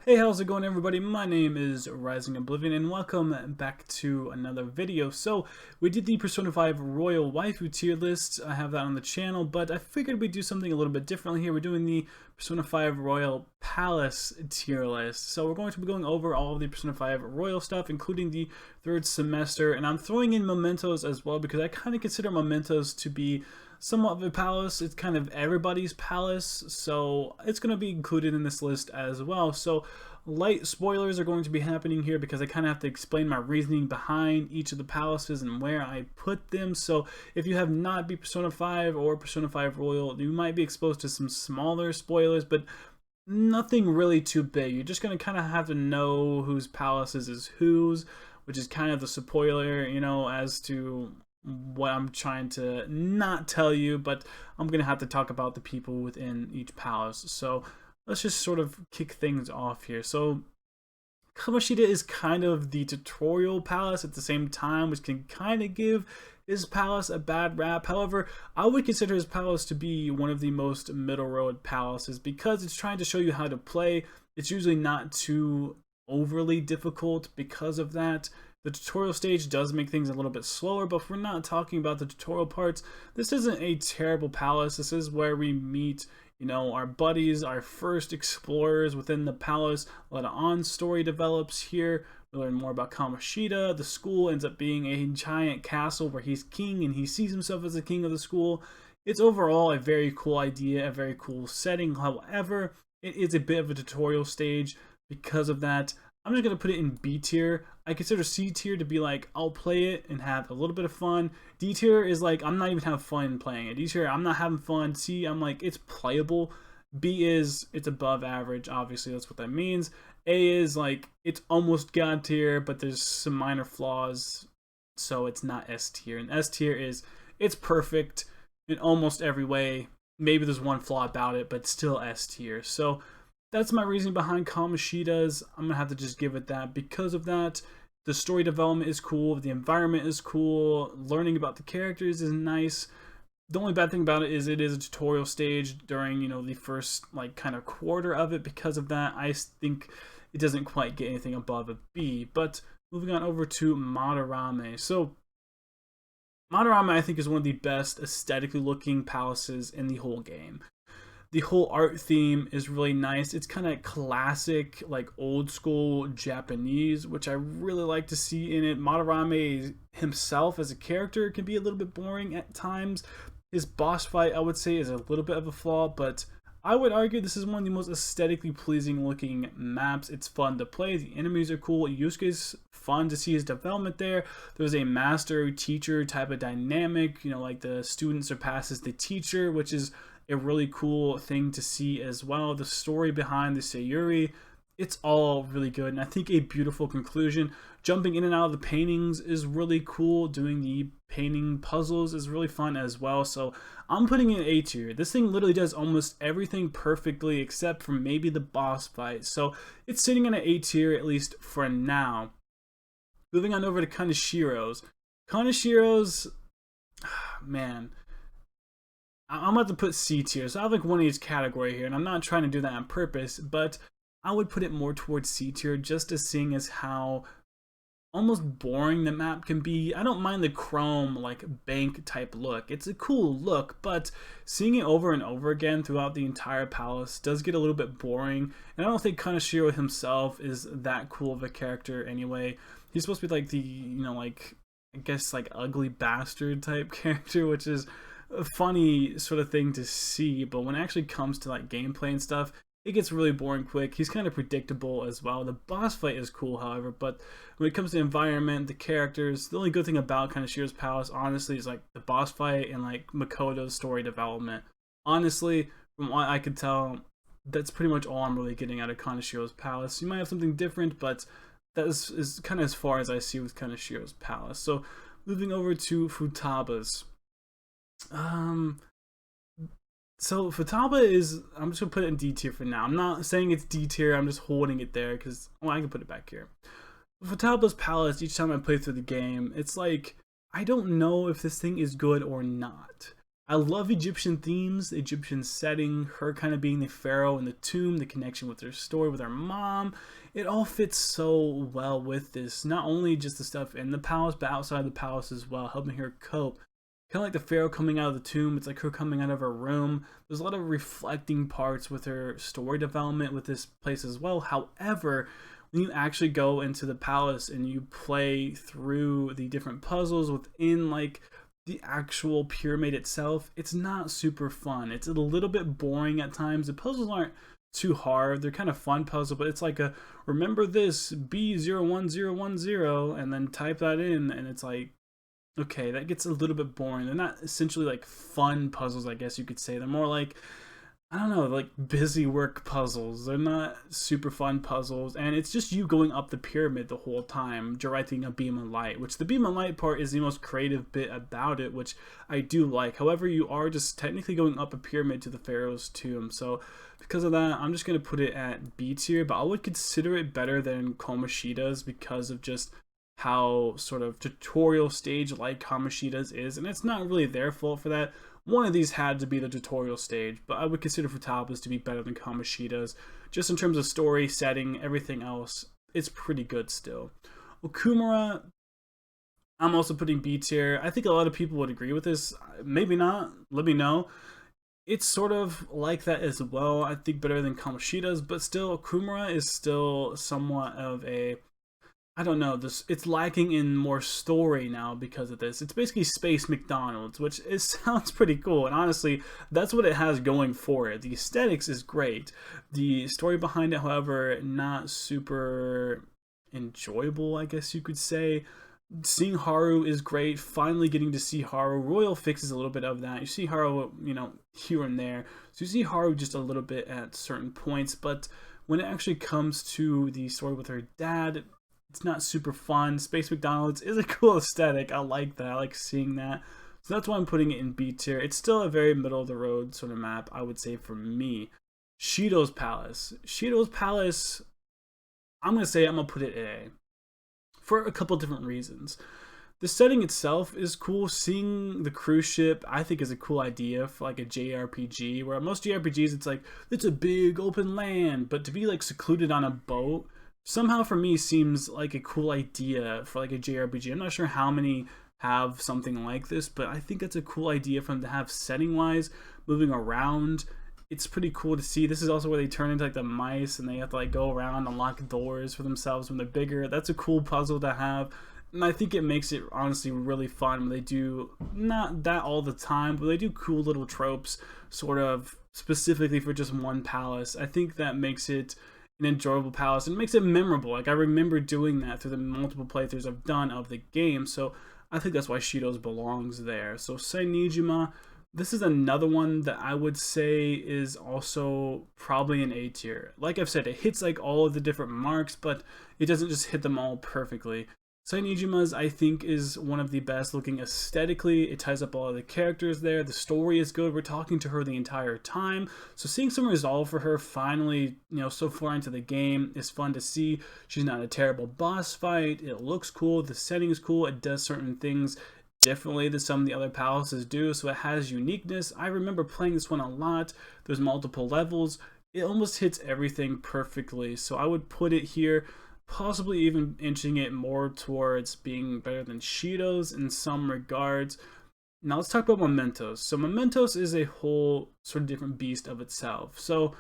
Hey, how's it going, everybody? My name is Rising Oblivion and welcome back to another video. So we did the Persona 5 Royal Waifu tier list. I have that on the channel, but I figured we'd do something a little bit differently here. We're doing the Persona 5 Royal Palace tier list. So we're going to be going over all of the Persona 5 Royal stuff, including the third semester, and I'm throwing in mementos as well because I kind of consider mementos to be somewhat of a palace. It's kind of everybody's palace, so it's going to be included in this list as well. So light spoilers are going to be happening here because I kind of have to explain my reasoning behind each of the palaces and where I put them. So if you have not beat Persona 5 or Persona 5 Royal, you might be exposed to some smaller spoilers, but nothing really too big. You're just going to kind of have to know whose palaces is whose, which is kind of the spoiler, as to what I'm trying to not tell you, but I'm going to have to talk about the people within each palace. So let's just sort of kick things off here. So Kamashita is kind of the tutorial palace at the same time, which can kind of give his palace a bad rap. However, I would consider his palace to be one of the most middle road palaces because it's trying to show you how to play. It's usually not too overly difficult because of that. The tutorial stage does make things a little bit slower, but if we're not talking about the tutorial parts, this isn't a terrible palace. This is where we meet, our buddies, our first explorers within the palace. A lot of on-story develops here. We learn more about Kamashita. The school ends up being a giant castle where he's king and he sees himself as the king of the school. It's overall a very cool idea, a very cool setting. However, it is a bit of a tutorial stage. Because of that, I'm just going to put it in B tier. I consider C tier to be like, I'll play it and have a little bit of fun. D tier is like, I'm not even having fun playing it. D tier, I'm not having fun. C, I'm like, it's playable. B is, it's above average. Obviously, that's what that means. A is like, it's almost God tier, but there's some minor flaws. So it's not S tier. And S tier is, it's perfect in almost every way. Maybe there's one flaw about it, but still S tier. So that's my reasoning behind Kamashita's. I'm gonna have to just give it that. Because of that, the story development is cool, the environment is cool, learning about the characters is nice. The only bad thing about it is a tutorial stage during, the first kind of quarter of it. Because of that, I think it doesn't quite get anything above a B. But moving on over to Monorama. So Monorama, I think, is one of the best aesthetically looking palaces in the whole game. The whole art theme is really nice. It's kind of classic, like old school Japanese, which I really like to see in it. Monorama himself as a character can be a little bit boring at times. His boss fight, I would say, is a little bit of a flaw, but I would argue this is one of the most aesthetically pleasing looking maps. It's fun to play. The enemies are cool. Yusuke's fun to see his development there. There's a master-teacher type of dynamic, like the student surpasses the teacher, which is a really cool thing to see as well. The story behind the Sayuri, it's all really good, and I think a beautiful conclusion. Jumping in and out of the paintings is really cool. Doing the painting puzzles is really fun as well. So I'm putting it in A tier. This thing literally does almost everything perfectly except for maybe the boss fight. So it's sitting in an A tier, at least for now. Moving on over to Kanashiro's. Kanashiro's, man, I'm about to put C tier, so I have like one of each category here, and I'm not trying to do that on purpose, but I would put it more towards C tier just as seeing as how almost boring the map can be. I don't mind the chrome bank type look. It's a cool look, but seeing it over and over again throughout the entire palace does get a little bit boring, and I don't think Kanashiro himself is that cool of a character anyway. He's supposed to be like the, I guess ugly bastard type character, which is a funny sort of thing to see, but when it actually comes to gameplay and stuff, it gets really boring quick. He's kind of predictable as well. The boss fight is cool, however, but when it comes to the environment, the characters, the only good thing about kind of Shiro's Palace, honestly, is the boss fight and Makoto's story development. Honestly, from what I could tell, that's pretty much all I'm really getting out of Kanashiro's Palace. You might have something different, but that is kind of as far as I see with Kanashiro's Palace. So moving over to Futaba's. So Futaba is, I'm just gonna put it in D tier for now. I'm not saying it's D tier, I'm just holding it there because, I can put it back here. Futaba's Palace, each time I play through the game, it's like, I don't know if this thing is good or not. I love Egyptian themes, the Egyptian setting, her kind of being the pharaoh in the tomb, the connection with her story with her mom. It all fits so well with this. Not only just the stuff in the palace, but outside the palace as well, helping her cope. Kind of like the pharaoh coming out of the tomb, it's like her coming out of her room. There's a lot of reflecting parts with her story development with this place as well. However, when you actually go into the palace and you play through the different puzzles within like the actual pyramid itself, it's not super fun. It's a little bit boring at times. The puzzles aren't too hard. They're kind of fun puzzle, but it's like a remember this B01010 and then type that in, and it's like, okay, that gets a little bit boring. They're not essentially like fun puzzles, I guess you could say. They're more like, I don't know, like busy work puzzles. They're not super fun puzzles, and it's just you going up the pyramid the whole time, directing a beam of light, which the beam of light part is the most creative bit about it, which I do like. However, you are just technically going up a pyramid to the pharaoh's tomb, so because of that, I'm just going to put it at B tier, but I would consider it better than Kamashita's because of just how sort of tutorial stage like Kamashita's is, and it's not really their fault for that. One of these had to be the tutorial stage, but I would consider Futaba's to be better than Kamashita's. Just in terms of story, setting, everything else, it's pretty good still. Kumara, I'm also putting B tier. I think a lot of people would agree with this. Maybe not. Let me know. It's sort of like that as well. I think better than Kamashita's, but still, Kumara is still somewhat of a, I don't know, this it's lacking in more story now because of this. It's basically Space McDonald's, which sounds pretty cool, and honestly, that's what it has going for it. The aesthetics is great. The story behind it, however, not super enjoyable, I guess you could say. Seeing Haru is great. Finally getting to see Haru. Royal fixes a little bit of that. You see Haru, you know, here and there. So you see Haru just a little bit at certain points, but when it actually comes to the story with her dad, it's not super fun. Space McDonald's is a cool aesthetic. I like that. I like seeing that. So that's why I'm putting it in B tier. It's still a very middle of the road sort of map, I would say, for me. Shiro's Palace. Shiro's Palace, I'm going to say I'm going to put it in A. For a couple different reasons. The setting itself is cool. Seeing the cruise ship, I think, is a cool idea for like a JRPG, where most JRPGs, it's like, it's a big open land, but to be like secluded on a boat, somehow for me seems like a cool idea for like a JRPG. I'm not sure how many have something like this, but I think that's a cool idea for them to have setting wise, moving around. It's pretty cool to see. This is also where they turn into like the mice and they have to like go around and unlock doors for themselves when they're bigger. That's a cool puzzle to have. And I think it makes it honestly really fun when they do, not that all the time, but they do cool little tropes sort of specifically for just one palace. I think that makes it an enjoyable palace and makes it memorable. Like I remember doing that through the multiple playthroughs I've done of the game, so I think that's why Shiro's belongs there. So Sainijima, this is another one that I would say is also probably an A tier. Like I've said, it hits like all of the different marks, but it doesn't just hit them all perfectly. Sainijima's, I think, is one of the best looking aesthetically. It ties up all of the characters there. The story is good. We're talking to her the entire time. So seeing some resolve for her finally, you know, so far into the game is fun to see. She's not a terrible boss fight. It looks cool. The setting is cool. It does certain things differently than some of the other palaces do. So it has uniqueness. I remember playing this one a lot. There's multiple levels. It almost hits everything perfectly. So I would put it here, possibly even inching it more towards being better than Shiro's in some regards. Now let's talk about Mementos. So Mementos is a whole sort of different beast of itself. So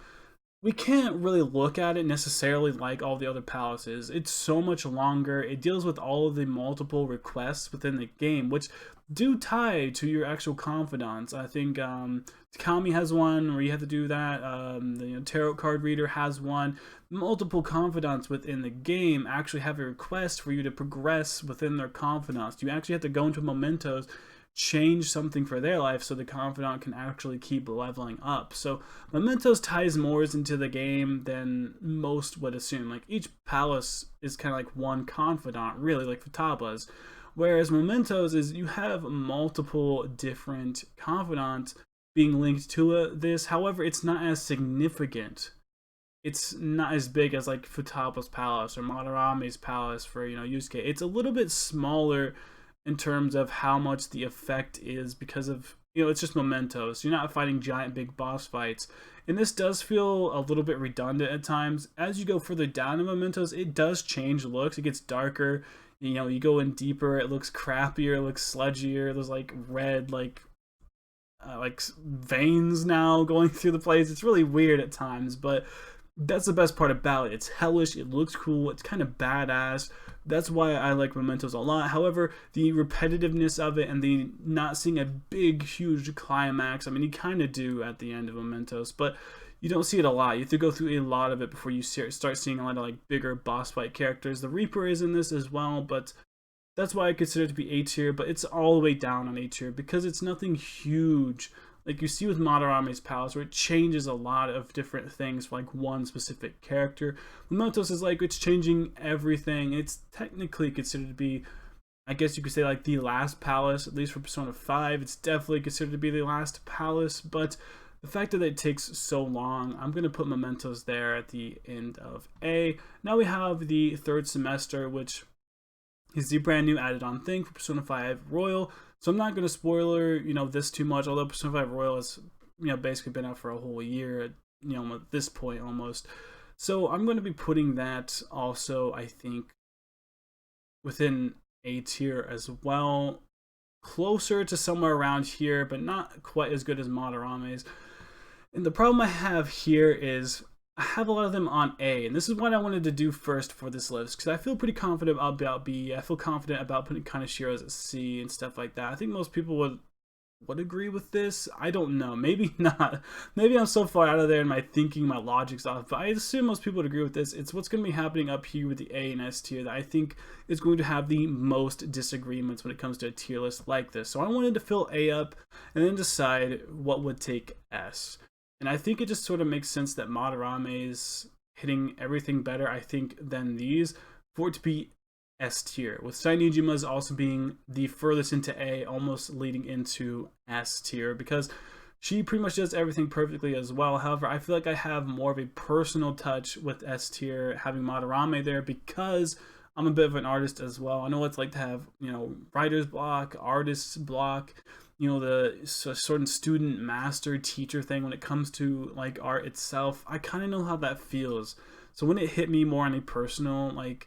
we can't really look at it necessarily like all the other palaces. It's so much longer. It deals with all of the multiple requests within the game, which do tie to your actual confidants. I think Takami has one where you have to do that. The tarot card reader has one. Multiple confidants within the game actually have a request for you to progress within their confidants. You actually have to go into Mementos, change something for their life so the confidant can actually keep leveling up. So Mementos ties more into the game than most would assume. Like each palace is kind of like one confidant, really, like Futaba's. Whereas Mementos is you have multiple different confidants being linked to this. However, it's not as significant. It's not as big as like Futaba's palace or Monorama's palace for, you know, Yusuke. It's a little bit smaller in terms of how much the effect is because of you know, it's just mementos. You're not fighting giant big boss fights. And this does feel a little bit redundant at times. As you go further down in mementos, it does change looks. It gets darker. You know, you go in deeper, it looks crappier, it looks sludgier. There's like red, like veins now going through the place. It's really weird at times, but that's the best part about it. It's hellish, it looks cool, it's kind of badass. That's why I like Mementos a lot. However, the repetitiveness of it and the not seeing a big, huge climax, I mean, you kind of do at the end of Mementos, but you don't see it a lot. You have to go through a lot of it before you start seeing a lot of like bigger boss fight characters. The Reaper is in this as well, but that's why I consider it to be A tier, but it's all the way down on A tier because it's nothing huge like you see with Monorama's Palace, where it changes a lot of different things for like one specific character. Mementos is like it's changing everything. It's technically considered to be, I guess you could say, like the last palace, at least for Persona 5. It's definitely considered to be the last palace, but the fact that it takes so long, I'm going to put Mementos there at the end of A. Now we have the third semester, which is the brand new added on thing for Persona 5 Royal. So I'm not going to spoiler, this too much, although Persona 5 Royal has, basically been out for a whole year, at this point almost. So I'm going to be putting that also, I think, within A tier as well. Closer to somewhere around here, but not quite as good as Monorama's. And the problem I have here is I have a lot of them on A, and this is what I wanted to do first for this list, because I feel pretty confident about B. I feel confident about putting kind of Shiros at C and stuff like that. I think most people would agree with this. I don't know. Maybe not. Maybe I'm so far out of there in my thinking, my logic's off, but I assume most people would agree with this. It's what's going to be happening up here with the A and S tier that I think is going to have the most disagreements when it comes to a tier list like this. So I wanted to fill A up and then decide what would take S. And I think it just sort of makes sense that Monorama is hitting everything better, I think, than these for it to be S tier, with Sainijima's also being the furthest into A, almost leading into S tier, because she pretty much does everything perfectly as well. However, I feel like I have more of a personal touch with S tier, having Monorama there, because I'm a bit of an artist as well. I know what it's like to have, writer's block, artist's block, the sort of student master teacher thing when it comes to like art itself. I kind of know how that feels. So when it hit me more on a personal like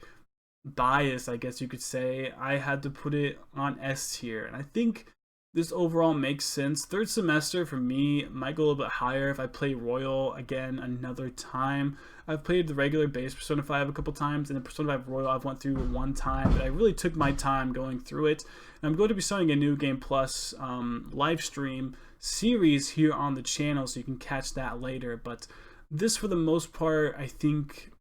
bias, I guess you could say, I had to put it on S tier, and I think this overall makes sense. Third semester for me might go a little bit higher if I play Royal again another time. I've played the regular base Persona 5 a couple times, and the Persona 5 Royal I've went through one time, but I really took my time going through it. And I'm going to be starting a New Game Plus live stream series here on the channel, so you can catch that later. But this, for the most part, I think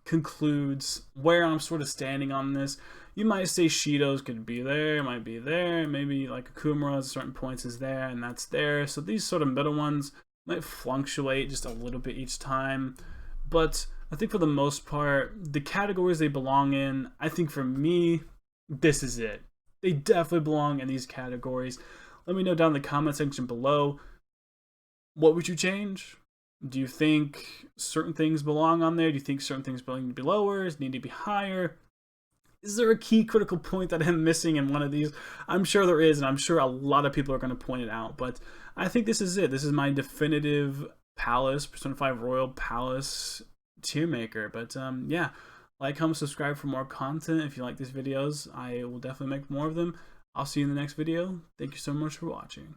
concludes where I'm sort of standing on this. You might say Shido's could be there, might be there, maybe like a Kumara at certain points is there, and that's there. So these sort of middle ones might fluctuate just a little bit each time. But I think for the most part, the categories they belong in, I think for me, this is it. They definitely belong in these categories. Let me know down in the comment section below, what would you change? Do you think certain things belong on there? Do you think certain things belong to be lower? Need to be higher? Is there a key critical point that I'm missing in one of these? I'm sure there is, and I'm sure a lot of people are going to point it out. But I think this is it. This is my definitive Palace, Persona 5 Royal Palace tier maker. But yeah, like, comment, subscribe for more content. If you like these videos, I will definitely make more of them. I'll see you in the next video. Thank you so much for watching.